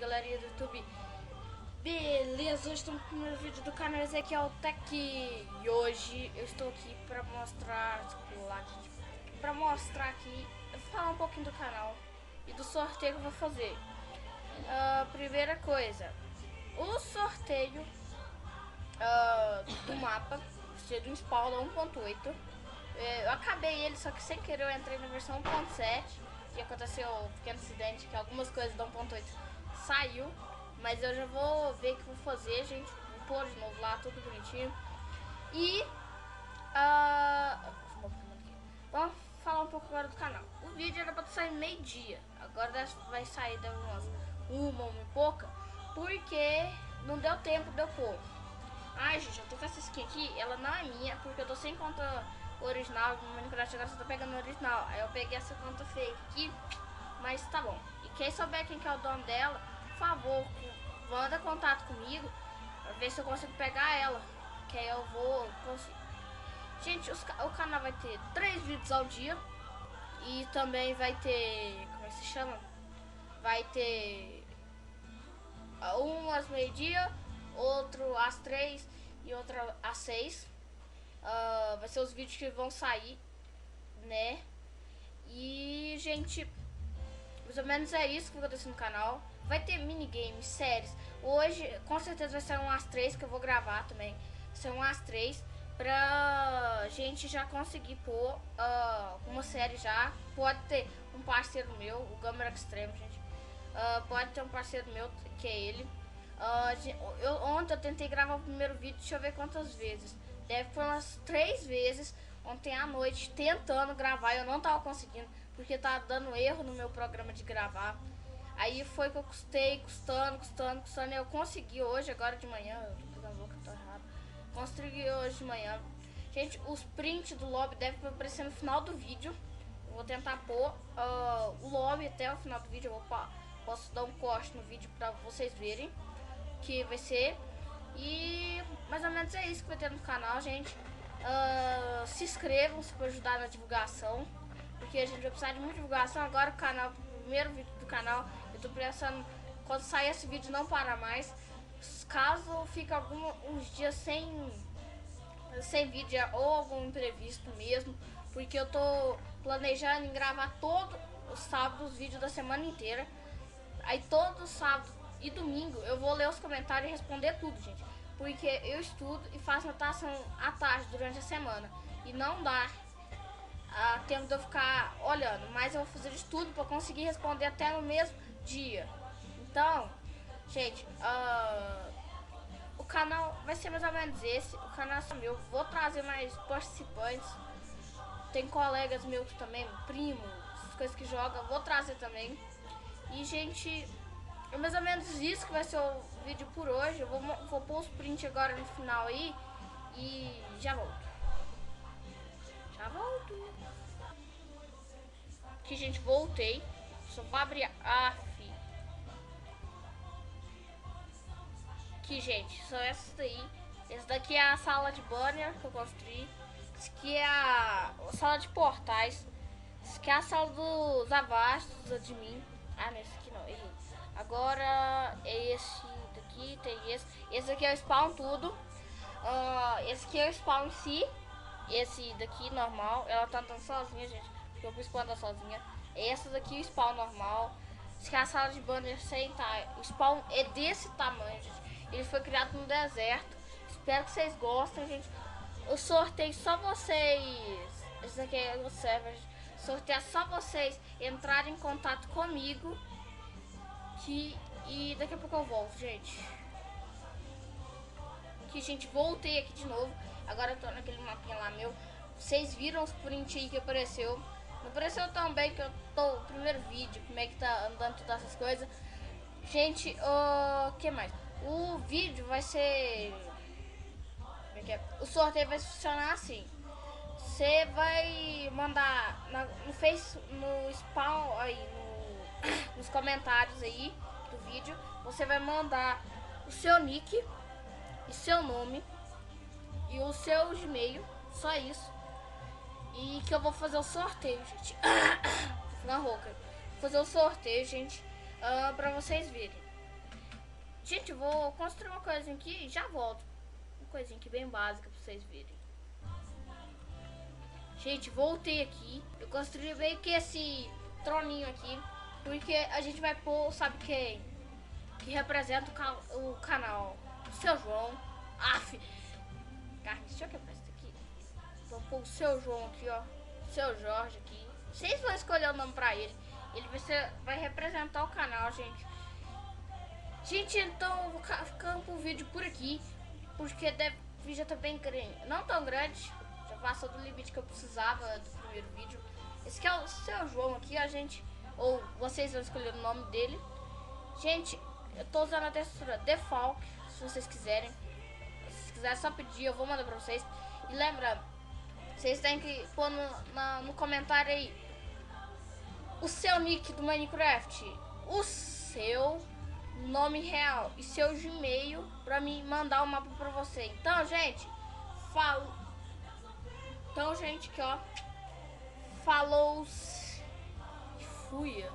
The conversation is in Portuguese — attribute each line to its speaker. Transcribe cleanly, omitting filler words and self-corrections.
Speaker 1: galerinha do YouTube. Beleza, hoje estamos no primeiro vídeo do canal Ezequiel Tech. E hoje eu estou aqui para mostrar aqui, falar um pouquinho do canal e do sorteio que eu vou fazer. Primeira coisa, o sorteio do mapa, do Spawn 1.8. Eu acabei ele, só que sem querer eu entrei na versão 1.7 e aconteceu um pequeno acidente que algumas coisas da 1.8 saiu, mas eu já vou ver o que vou fazer, gente. Vou pôr de novo lá, tudo bonitinho. E vamos falar um pouco agora do canal. O vídeo era para sair meio-dia, agora vai sair de umas uma e pouca, porque não deu tempo de eu pôr. Ai, gente, eu tô com essa skin aqui, ela não é minha, porque eu tô sem conta original no Minecraft, agora você tá pegando o original. Aí eu peguei essa conta fake aqui, mas tá bom. E quem souber quem que é o dono dela, por favor, manda contato comigo pra ver se eu consigo pegar ela, que aí eu vou conseguir. Gente, o canal vai ter 3 vídeos ao dia e também vai ter, como é que se chama? Vai ter um às meio-dia, outro às 3 e outro às 6. Vai ser os vídeos que vão sair, né? E, gente, mais ou menos é isso que vai acontecer no canal. Vai ter minigames, séries. Hoje, com certeza, vai ser um às 3 que eu vou gravar também. Vai ser um às 3 pra gente já conseguir pôr uma série já. Pode ter um parceiro meu, o Gamer Extreme, gente. Pode ter um parceiro meu, que é ele. Ontem eu tentei gravar o primeiro vídeo, deixa eu ver quantas vezes. Deve foi umas 3 vezes ontem à noite tentando gravar. Eu não tava conseguindo, porque tava dando erro no meu programa de gravar. Aí foi que eu custando. E eu consegui hoje, agora de manhã. Eu tô pegando louca, tô errado. Consegui hoje de manhã. Gente, os prints do lobby devem aparecer no final do vídeo. Eu vou tentar pôr o lobby até o final do vídeo. Posso dar um corte no vídeo pra vocês verem que vai ser. E mais ou menos é isso que vai ter no canal, gente. Se inscrevam para ajudar na divulgação, porque a gente vai precisar de muita divulgação. Agora o canal, o primeiro vídeo do canal, eu tô pensando, quando sair esse vídeo não parar mais. Caso fique uns dias sem vídeo ou algum imprevisto mesmo, porque eu tô planejando em gravar todo o sábado os vídeos da semana inteira. Aí todo sábado e domingo eu vou ler os comentários e responder tudo, gente, porque eu estudo e faço natação à tarde durante a semana e não dá tempo de eu ficar olhando, mas eu vou fazer estudo para conseguir responder até no mesmo dia. Então, gente, o canal vai ser mais ou menos esse. O canal é meu, vou trazer mais participantes. Tem colegas meus também, primo, essas coisas que jogam, vou trazer também. E, gente, é mais ou menos isso que vai ser o vídeo por hoje. Eu vou pôr os prints agora no final aí e já volto. Aqui, gente, voltei. Só vou abrir aqui, gente, são essas daí. Essa daqui é a sala de banner que eu construí. Essa aqui é a sala de portais. Essa aqui é a sala dos avastos, dos admin. Nesse aqui não, errei. Agora é esse daqui, tem esse. Esse aqui é o spawn tudo. Esse aqui é o spawn em si. Esse daqui normal. Ela tá andando sozinha, gente, porque eu fui spawn andar sozinha. Essa daqui é o spawn normal. Essa aqui é a sala de banner sem o spawn é desse tamanho, gente. Ele foi criado no deserto. Espero que vocês gostem, gente. Eu sorteio só vocês. Esse aqui é o server. Sortear só vocês entrarem em contato comigo. E daqui a pouco eu volto, gente. Aqui, gente, voltei aqui de novo. Agora eu tô naquele mapinha lá meu. Vocês viram os prints aí que apareceu. Não apareceu tão bem que eu tô no primeiro vídeo. Como é que tá andando todas essas coisas. Gente, o que mais? O vídeo vai ser... Como é que é? O sorteio vai funcionar assim. Você vai mandar no Face, no spawn aí, nos comentários aí do vídeo. Você vai mandar o seu nick e seu nome e o seu Gmail, só isso. E que eu vou fazer o sorteio, gente. Na rouca. Vou fazer o sorteio, gente, pra vocês verem. Gente, vou construir uma coisinha aqui e já volto. Uma coisinha aqui bem básica pra vocês verem. Gente, voltei aqui. Eu construí meio que esse troninho aqui. Porque a gente vai pôr, sabe quem? Que representa o canal. O Seu João. Aff. Deixa eu quebrar isso aqui. Vamos pôr o Seu João aqui, ó. Seu Jorge aqui. Vocês vão escolher o nome pra ele. Ele vai representar o canal, gente. Gente, então eu vou ficando pro vídeo por aqui. Porque o vídeo já tá bem grande. Não tão grande. Já passou do limite que eu precisava do primeiro vídeo. Esse aqui é o Seu João aqui, a gente. Ou vocês vão escolher o nome dele. Gente, eu tô usando a textura Default. Se vocês quiserem. Se quiser só pedir, eu vou mandar pra vocês. E lembrando, vocês têm que pôr no comentário aí o seu nick do Minecraft, o seu nome real e seu Gmail pra mim mandar o mapa pra você. Então, gente, Então, gente, aqui ó, falou e fui.